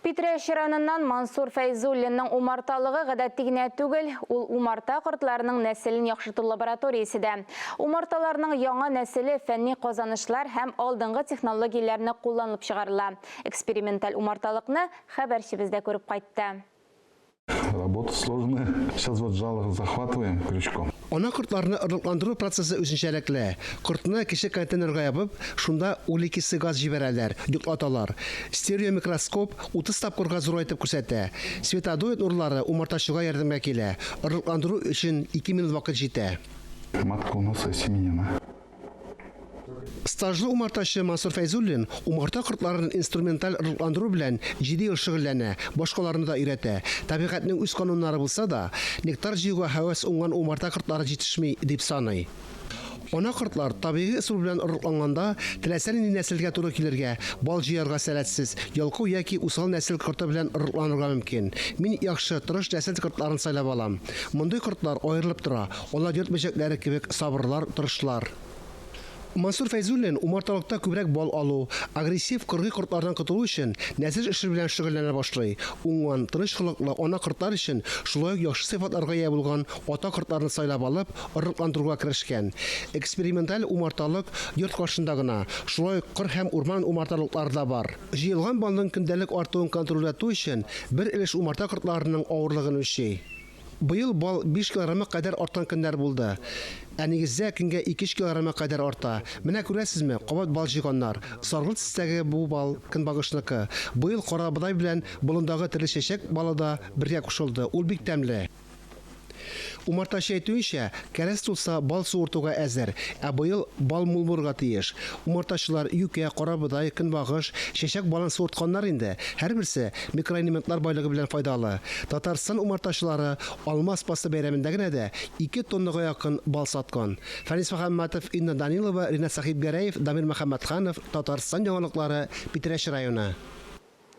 Питреш районынан Мансур Файзуллинның умарталығы ғадаттигіне түгел, ул умарта құртларының нәсілін яқшыту лабораториясы да. Умарталарының яңа нәсілі фәнни қазанышлар һәм алдыңғы технологияларны кулланылып чыгарыла. Эксперименталь умарталықны хәбәрчебездә күреп кайтты. Работа сложная. Сейчас вот жало захватываем крючком. Ана кортларны ырыкландыру процессы үзенчәлекле. Кортны кече контейнерга ябып, шунда улекисе газ җибәрәләр, йоклаталар. Стереомикроскоп 30 тапкырга зурайтып күрсәтә. Светодиод нурлары умартачыга ярдәмгә килә. Ырыкландыру өчен 2 минут вакыт җитә. Матка у нас осеменена. Стажлы умартачы Мансур Файзуллин умарта кортларын инструменталь ырыкландыру белән 7 ел шөгыльләнә, башкаларны да өйрәтә. Табигатьнең үз кануннары булса да, нектар җыюга һәвәс уңган умарта кортлары җитешми дип саный. Ана кортлар табигый ысул белән ырыкланганда теләсә нинди нәселгә туры килергә, бал җыярга сәләтсез, ялкау яки усал нәсел корты белән ырыкланырга мөмкин. Мин яхшы тырыш нәсел кортларын сайлап алам. Мондый кортлар аерылып тора. Алар йорт бөҗәкләре кебек сабырлар, тырышлар. Мансур Файзуллин умарталыкта күбрәк бал алу, агрессив кыргый кортлардан котылу өчен нәсел эше белән шөгыльләнә башлый. Уңган, тырыш холыклы ана кортлар өчен шулай яхшы сыйфатларга ия булган ата кортларны сайлап алып, ырыкландыруга керешкән. Эксперименталь умарталык йорт каршында гына. Шулай кыр һәм урман умарталыклары да бар. Җыелган балның көндәлек артуын контрольләтү өчен бер өлеш умарта кортларының авырлыгын өлчи. Быел бал 5 килограммга кадәр арткан көннәр булды. Әнигездә көнгә 2 килограммга кадәр арта. Менә күрәсезме, кабат бал җыйганнар. Саргылт төстәге бу бал көнбагышныкы. Быел карабыдай белән болындагы төрле чәчәк балы да бергә кушылды. Ул бик тәмле. Умартачы әйтүенчә, кәрәс тулса бал суыртуга әзер, ә быел бал мул булырга тиеш. Умартачылар юкә, карабыдай, көнбагыш, чәчәк балын суыртканнар инде. Һәрберсе микроэлементлар байлыгы белән файдалы. Татарстан умартачылары Алмаз пасты бәйрәмендә генә дә 2 тоннага якын бал саткан. Фәнис Мөхәммәтов, Инна Данилова, Ринат Сахибгәрәев, Дамир Мөхәммәтханов, Татарстан яңалыклары, Питрәш районы.